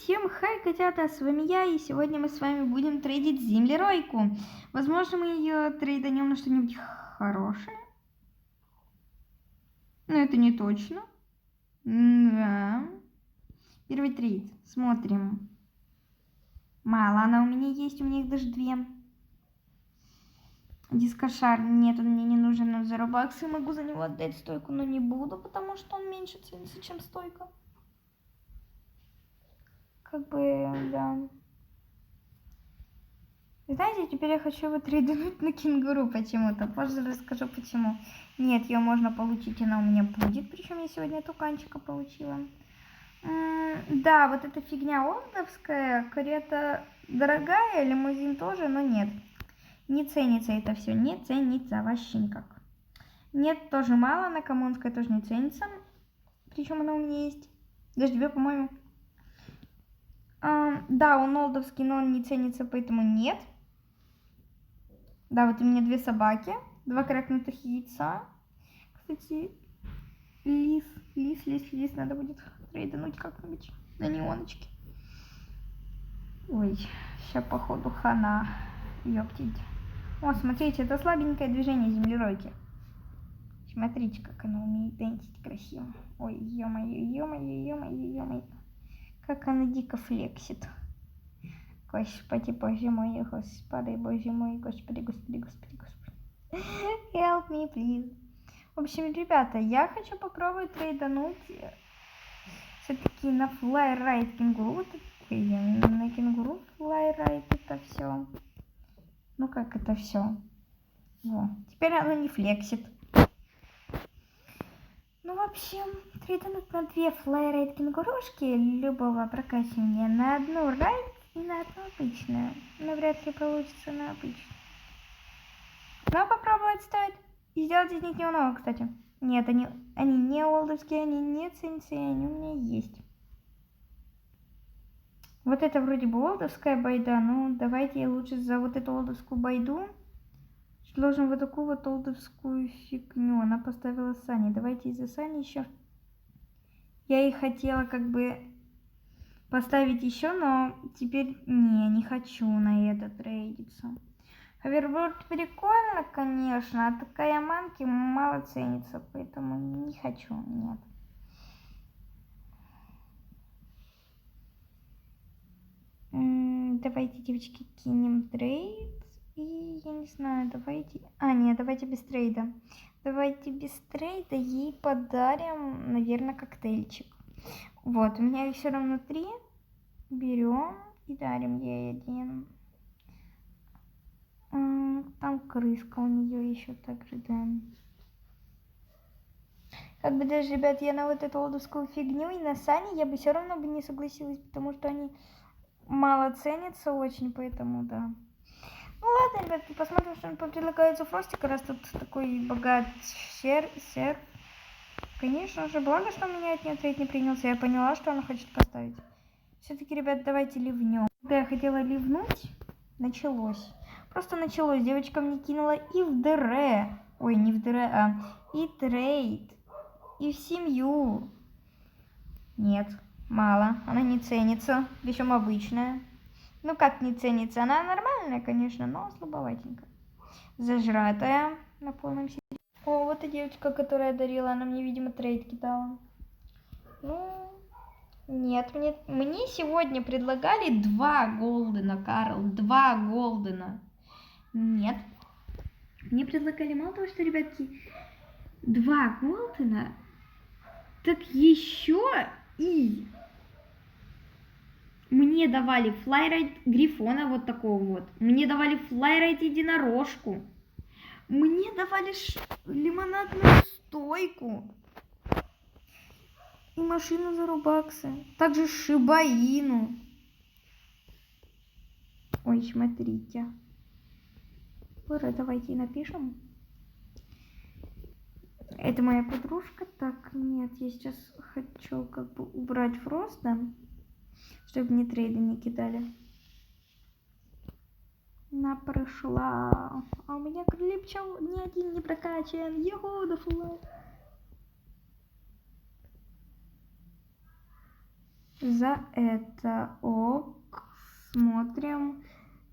Всем хай, котята, с вами я, и сегодня мы с вами будем трейдить землеройку. Возможно, мы ее трейданем на что-нибудь хорошее. Но это не точно. Да. Первый трейд. Смотрим. Мало она у меня есть, у меня их даже две. Дискошар. Нет, он мне не нужен, но за робаксы могу за него отдать стойку, но не буду, потому что он меньше ценится, чем стойка. Как бы, да. Знаете, теперь я хочу его трейдануть на кенгуру почему-то. Позже расскажу почему. Нет, ее можно получить, она у меня будет. Причем я сегодня туканчика получила. Да, вот эта фигня олдовская. Карета дорогая, лимузин тоже, но нет. Не ценится это все, не ценится вообще никак. Нет, тоже мало, на Коммунской тоже не ценится. Причем она у меня есть. Даже тебе, по-моему. Да, он олдовский, но он не ценится, поэтому нет. Да, вот у меня две собаки, два крякнутых яйца. Кстати, лис, надо будет трейдануть как-нибудь на неоночке. Ой, сейчас походу хана, ёптить. О, смотрите, это слабенькое движение землеройки. Смотрите, как она умеет дэнсить красиво. Ой, ё-моё. Как она дико флексит. Господи, боже мой, господи, боже мой, господи. Help me, please. В общем, ребята, я хочу попробовать трейдануть все-таки на флайрайд кенгуру. На кенгуру флайрайд это все. Ну как это все? Во. Теперь оно не флексит. Ну, в общем, трейдануть на две флайрайд кенгурушки любого прокачивания, на одну райд и на одну обычную. Но вряд ли получится на обычную. Но попробовать стоит. И сделать из них немного, кстати. Нет, они не олдовские, они не ценятся, они у меня есть. Вот это вроде бы олдовская байда, но давайте я лучше за вот эту олдовскую байду сложим вот такую вот олдовскую фигню. Она поставила Сани. Давайте из-за Сани еще. Я и хотела как бы поставить еще, но теперь не хочу на это трейдиться. Ховерборд прикольно, конечно, а такая манки мало ценится, поэтому не хочу, нет. Давайте, девочки, кинем трейд. И я не знаю, давайте... нет, давайте без трейда. Давайте без трейда ей подарим, наверное, коктейльчик. Вот, у меня их все равно 3. Берем и дарим ей один. Там крыска у нее еще также, да. Как бы даже, ребят, я на вот эту олдовскую фигню и на Сани я бы все равно бы не согласилась, потому что они мало ценятся очень, поэтому да. Ну ладно, ребятки, посмотрим, что предлагается Фростика, раз тут такой богат серф. Конечно же, благо, что у меня от нее трейд не принялся, я поняла, что она хочет поставить. Все-таки, ребят, давайте ливнем. Когда я хотела ливнуть, началось. Просто началось. Девочка мне кинула и в ДР. Ой, не в ДР, и трейд. И в семью. Нет, мало. Она не ценится. Причем обычная. Ну как не ценится? Она нормальная, конечно, но слабоватенькая. Зажратая на полном серьезе. О, вот и девочка, которая дарила. Она мне, видимо, трейд кидала. Ну... Нет, мне сегодня предлагали 2 голдена, Карл, 2 голдена. Нет. Мне предлагали мало того, что, ребятки, 2 голдена, так еще и мне давали флайрайд грифона вот такого вот. Мне давали флайрайд единорожку. Мне давали лимонадную стойку. И машину за рубаксы. Также шибаину. Ой, смотрите. Ура, давайте напишем. Это моя подружка. Так, нет, я сейчас хочу как бы убрать Фроста, чтобы мне трейды не кидали. Она прошла. А у меня клипчел ни один не прокачан. Его дофла. За это. Ок. Смотрим.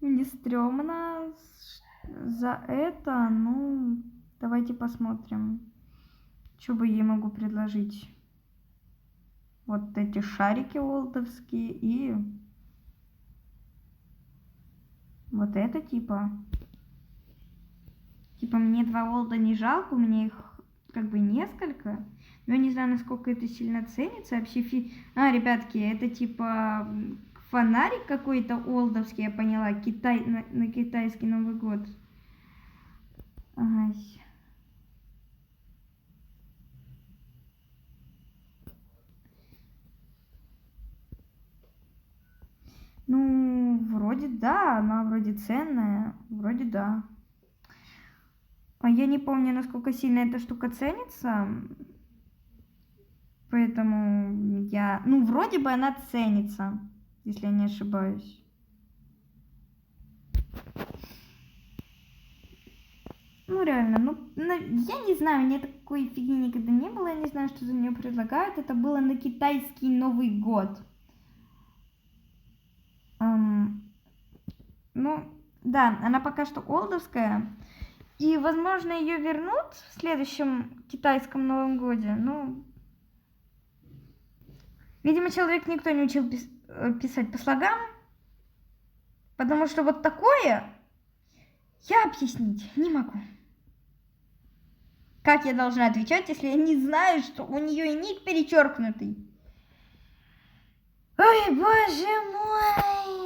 Не стрёмно. За это, ну, давайте посмотрим. Что бы я могу предложить? Вот эти шарики олдовские и вот это типа. Типа мне 2 олда не жалко, у меня их как бы несколько. Но я не знаю, насколько это сильно ценится. Вообще ребятки, это типа фонарик какой-то олдовский, я поняла. Китай, на китайский Новый год. Ага. Ну, вроде да, она вроде ценная. Вроде да. А я не помню, насколько сильно эта штука ценится. Поэтому я... Ну, вроде бы она ценится, если я не ошибаюсь. Ну, реально, я не знаю, у меня такой фигни никогда не было, я не знаю, что за нее предлагают. Это было на китайский Новый год. Ну, да, она пока что олдовская. И, возможно, ее вернут в следующем китайском Новом годе. Ну, видимо, человек никто не учил писать по слогам. Потому что вот такое я объяснить не могу. Как я должна отвечать, если я не знаю, что у нее и ник перечеркнутый? Ой, боже мой!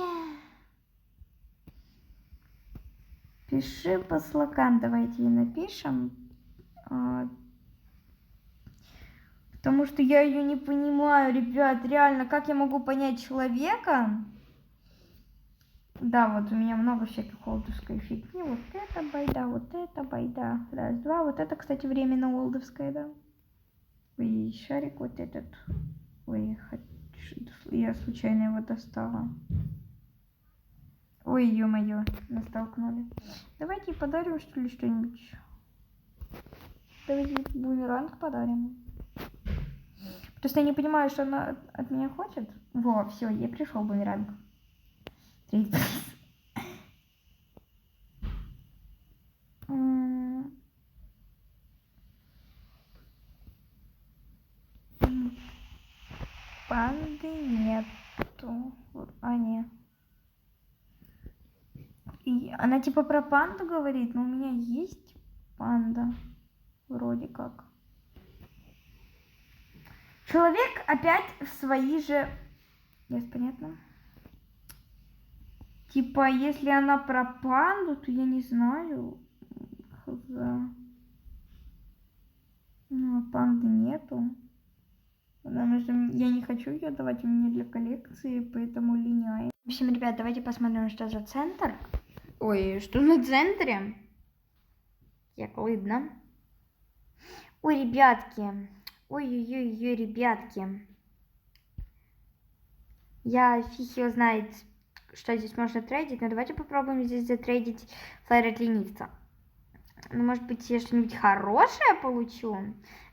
Пиши по слогам, давайте и напишем. Потому что я ее не понимаю, ребят, реально, как я могу понять человека? Да, вот у меня много всяких олдовской фигни. Вот это байда, вот это байда. Раз, два. Вот это, кстати, временно олдовская, да. Ой, шарик вот этот. Ой, я случайно его достала. Ой, ё-моё, нас столкнули. Давайте подарим, что ли, что-нибудь. Давайте бумеранг подарим. Просто я не понимаю, что она от меня хочет. Во, все, ей пришел бумеранг. Третий приз. Панды нету. А, нет. И она типа про панду говорит, но у меня есть панда. Вроде как. Человек опять в свои же... Есть, понятно? Типа, если она про панду, то я не знаю. Ну, панды нету. Потому что я не хочу ее давать, у меня для коллекции, поэтому линяет. В общем, ребят, давайте посмотрим, что за центр. Ой, что на центре? Як видно. Ой, ребятки. Ой-ой-ой, ребятки. Я фиг его знает, что здесь можно трейдить, но давайте попробуем здесь затрейдить флайер от ленивца. Ну, может быть, я что-нибудь хорошее получу?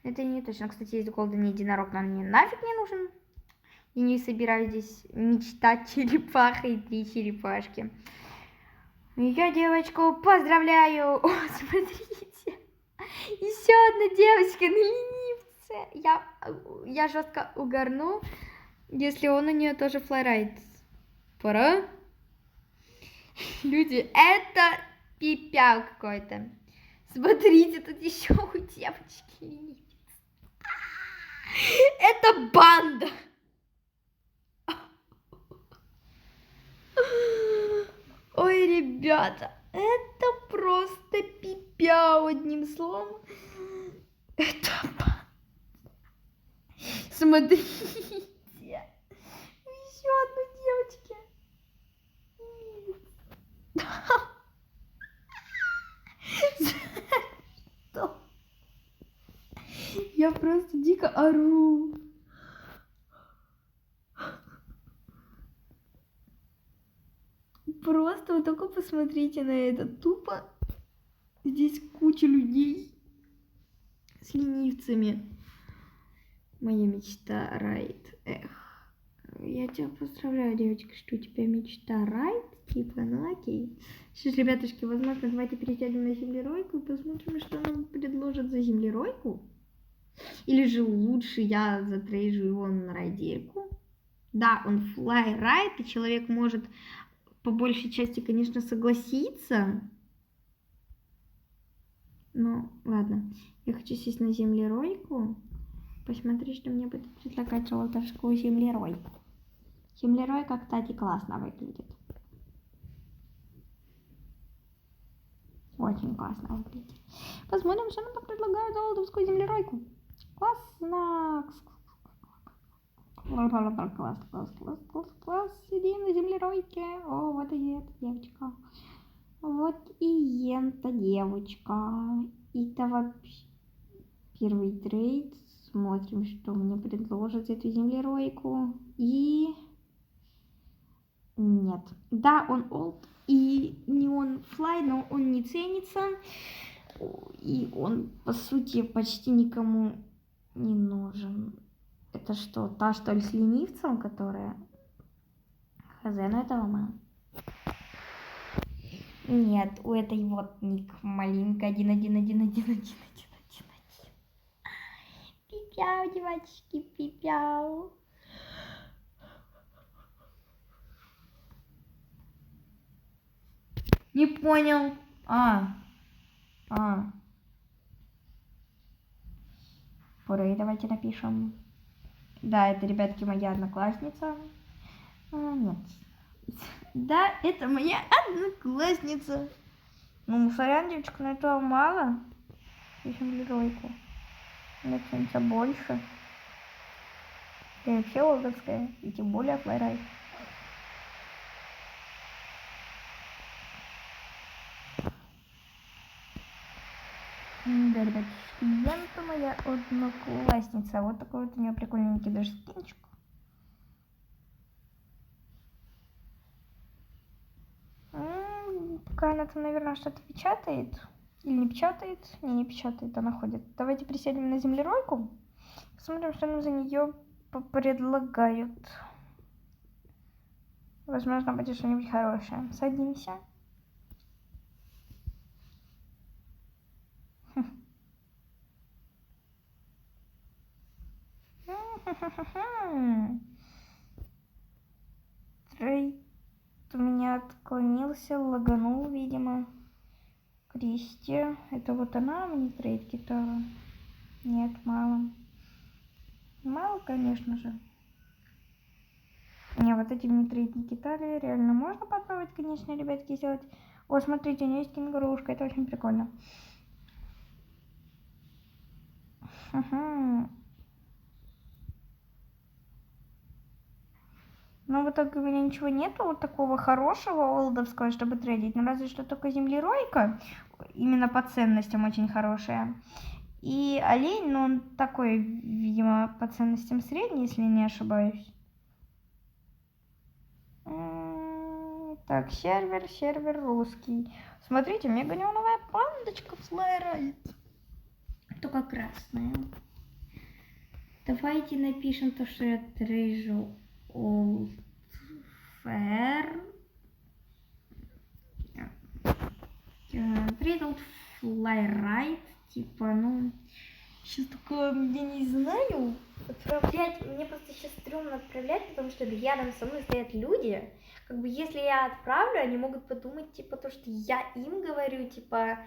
Это не точно. Кстати, есть голденный единорог, но он мне нафиг не нужен. Я не собираюсь здесь мечтать черепахой и 3 черепашки. Я девочку поздравляю! О, смотрите! Еще одна девочка на ленивце. Я жестко угорну, если он у нее тоже флорайт. Пора? Люди, это пипял какой-то. Смотрите, тут еще у девочки ленивец. Это банда. Ой, ребята, это просто пипяу, одним словом. Это банда. Смотрите. Еще одной девочки. Что? Я просто дико ору. Просто вы только посмотрите на это. Тупо здесь куча людей с ленивцами. Моя мечта, райд. Эх. Я тебя поздравляю, девочка, что у тебя мечта райт, типа, ну окей. Сейчас, ребятушки, возможно, давайте пересядем на землеройку и посмотрим, что нам предложат за землеройку. Или же лучше я затрейжу его на райдельку. Да, он fly ride, и человек может по большей части, конечно, согласиться. Ну, ладно. Я хочу сесть на землеройку. Посмотри, что мне будет предлагать золотовскую землеройку. Землеройка, кстати, классно выглядит. Очень классно выглядит. Посмотрим, что нам предлагает золотовскую землеройку. Классно. Класс. Сидим на землеройке. О, вот и эта девочка. Вот и эта девочка. Это вообще первый трейд. Смотрим, что мне предложат эту землеройку. И... Нет. Да, он old. И не он fly, но он не ценится. И он, по сути, почти никому не нужен. Это что, та, что ли, с ленивцем, которая... Хз, ну это лома. Нет, у этой вот ник маленькая 1-1-1-1-1-1-1-1. Пипяу, девочки, пипяу. Не понял. Пуры, давайте напишем. Да, это, ребятки, моя одноклассница. Нет. Да, это моя одноклассница. Ну, сорян, девочка, но этого мало. Ищем лиройку. Мне ценится больше. И вообще олдовская. И тем более флайрайт. Да, ребят, это моя одноклассница. Вот такой вот у нее прикольненький даже скинчик. Пока она там, наверное, что-то печатает. Или не печатает? Не печатает, она ходит. Давайте присядем на землеройку. Посмотрим, что нам за нее предлагают. Возможно, будет что-нибудь хорошее. Садимся. Трейд у меня отклонился, лаганул, видимо. Кристи. Это вот она мне трейд гитара? Нет, мало. Мало, конечно же. Не, вот эти мне трейд гитары реально можно попробовать, конечно, ребятки, сделать. О, смотрите, у нее есть кенгурушка, это очень прикольно. Но в итоге у меня ничего нету вот такого хорошего олдовского, чтобы трейдить. Ну разве что только землеройка, именно по ценностям очень хорошая. И олень, ну он такой, видимо, по ценностям средний, если не ошибаюсь. Так, сервер русский. Смотрите, у меня неоновая пандочка флайрайт. Только красная. Давайте напишем то, что я трейжу Old Fair. Трейд Old Fly типа, ну... Сейчас такое, я не знаю. Отправлять, мне просто сейчас стрёмно отправлять, потому что рядом со мной стоят люди. Как бы если я отправлю, они могут подумать, типа, то, что я им говорю, типа,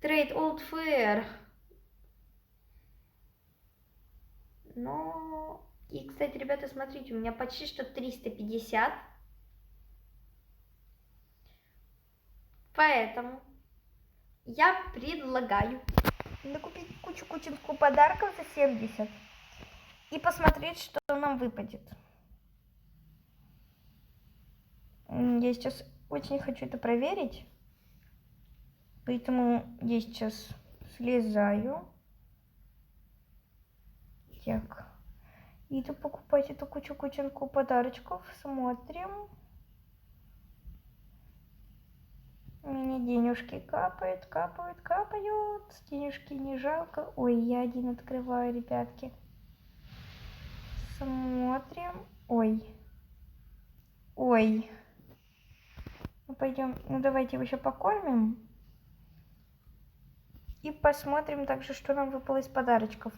Trade Old Fair. Но... И, кстати, ребята, смотрите, у меня почти что 350. Поэтому я предлагаю накупить кучу-кучинку подарков за 70 и посмотреть, что нам выпадет. Я сейчас очень хочу это проверить, поэтому я сейчас слезаю. Так. Иду покупать эту кучу-кучинку подарочков. Смотрим. У меня денежки капают. Денежки не жалко. Ой, я один открываю, ребятки. Смотрим. Ой. Ой. Ну, пойдем, ну, давайте его еще покормим. И посмотрим также, что нам выпало из подарочков.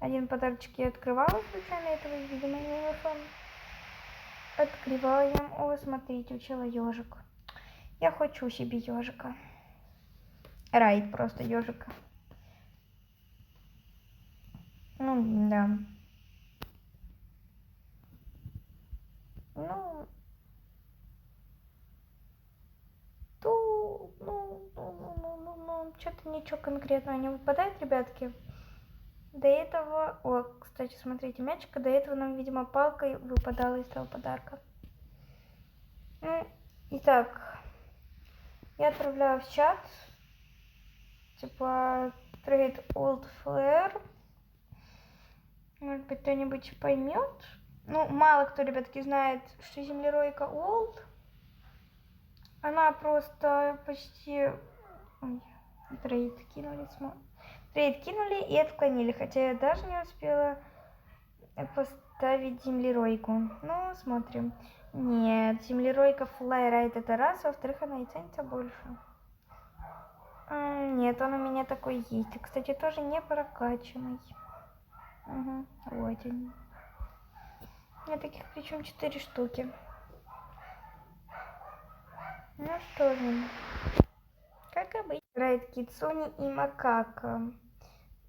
Один подарочек я открывала случайно, этого, видимо, не нашел. Открываем. О, смотрите, учила ежик. Я хочу себе ежика. Райд просто ежика. Ну, да. Ну, что-то ничего конкретного не выпадает, ребятки. До этого, о, кстати, смотрите, мячика, до этого нам, видимо, палкой выпадала из того подарка. Ну, итак, я отправляю в чат, типа, Trade Old Flare. Может быть, кто-нибудь поймет. Ну, мало кто, ребятки, знает, что землеройка Old. Она просто почти... Ой, трейд кинули, трейд кинули и отклонили, хотя я даже не успела поставить землеройку. Ну, смотрим. Нет, землеройка флайрайт это раз, во-вторых, она и ценится больше. Нет, он у меня такой есть. И, кстати, тоже не прокачанный. Угу, вот они. У меня таких причем 4 штуки. Ну что же, как обычно, играет Кицуни и Макака.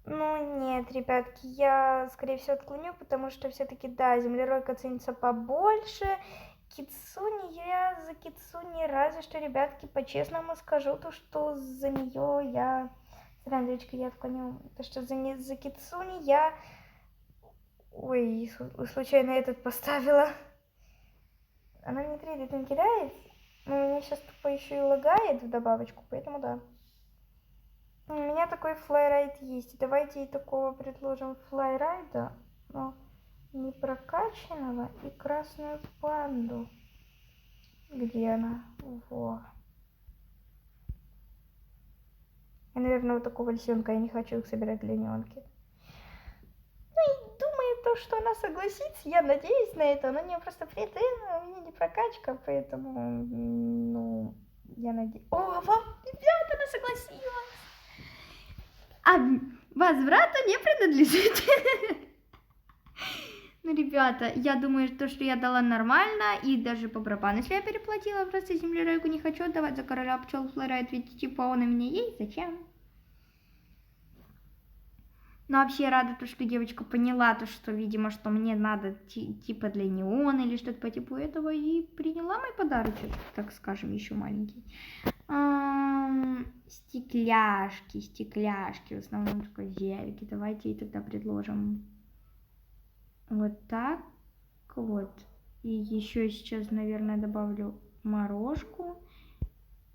Ну нет, ребятки, я скорее всего отклоню, потому что все-таки, да, землеройка ценится побольше. Кицуни, я за Кицуни разве что, ребятки, по-честному скажу, то что за нее я... Зря, девочка, я отклоню. То что за Кицуни я... Ой, случайно этот поставила. Она мне трейдит, не кидает. Но у меня сейчас тупо еще и лагает в добавочку, поэтому да. У меня такой флайрайд есть. Давайте и такого предложим флайрайда, но не прокачанного, и красную панду. Где она? Во. Я, наверное, вот такого лисенка, я не хочу их собирать для неонки. Ну и думаю, то, что она согласится, я надеюсь на это, но у нее просто претензия, у меня не прокачка, поэтому, ну, я надеюсь... О, вам, ребята, она согласилась! А возврату не принадлежит. Ну, ребята, я думаю, то, что я дала нормально, и даже по барабану, если я переплатила, просто землеройку не хочу отдавать за короля пчел флорайт, ведь типа он у меня есть, зачем? Но вообще рада, то, что девочка поняла, то, что, видимо, что мне надо типа для неона или что-то по типу этого, и приняла мой подарочек, так скажем, еще маленький. Стекляшки, в основном только зельки. Давайте ей тогда предложим вот так вот. И еще сейчас, наверное, добавлю морожку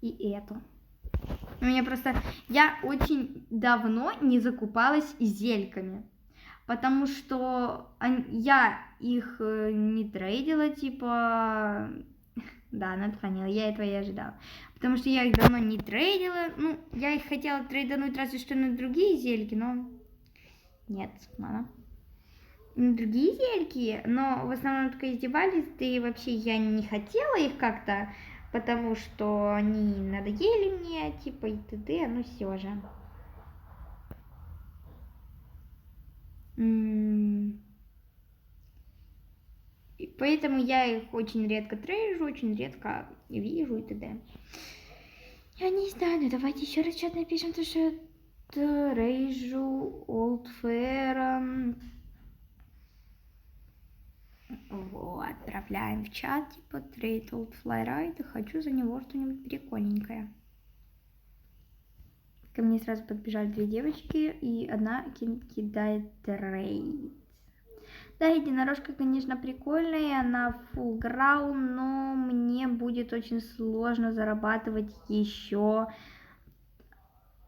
и эту. У меня просто... Я очень давно не закупалась зельками, потому что я их не трейдила, типа... Да, она отклонила, я этого и ожидала. Потому что я их давно не трейдила. Ну, я их хотела трейдануть разве что на другие зельки, но... Нет, мало. На другие зельки, но в основном только издевались, да и вообще я не хотела их как-то, потому что они надоели мне, типа и т.д., ну все же. И поэтому я их очень редко трейжу, очень редко вижу и т.д. Я не знаю, ну давайте еще раз чат напишем, то что трейжу олдфэра. Вот, отправляем в чат, типа, Trade Old Flyride, хочу за него что-нибудь прикольненькое. Ко мне сразу подбежали 2 девочки, и одна кидает трейд. Да, единорожка, конечно, прикольная, она full ground, но мне будет очень сложно зарабатывать еще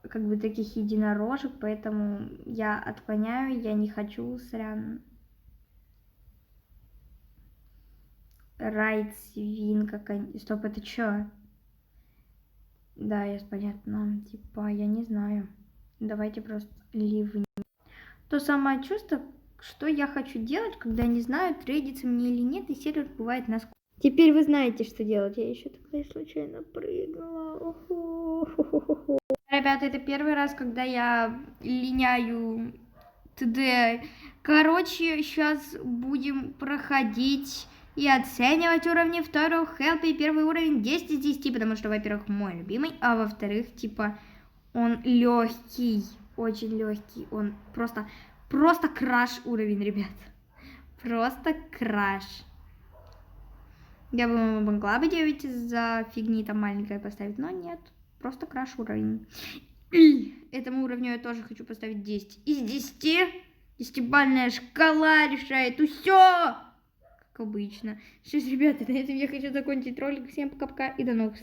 как бы таких единорожек, поэтому я отклоняю, я не хочу, сорян. Райд свинка, стоп, это чё? Да, я понятно, типа, я не знаю. Давайте просто ливни. То самое чувство, что я хочу делать, когда не знаю, трейдится мне или нет, и сервер бывает насколько. Теперь вы знаете, что делать. Я еще тогда случайно прыгнула. Ребята, это первый раз, когда я линяю ТД. Короче, сейчас будем проходить и оценивать уровни. Во-вторых, Хелпи первый уровень 10 из 10, потому что, во-первых, мой любимый, а во-вторых, типа, он легкий, очень легкий. Он просто краш уровень, ребят. Просто краш. Я бы могла бы 9 из-за фигни там маленькой поставить, но нет. Просто краш уровень. И этому уровню я тоже хочу поставить 10 из 10. 10-бальная шкала решает все. Как обычно. Сейчас, ребята, на этом я хочу закончить ролик. Всем пока-пока и до новых встреч.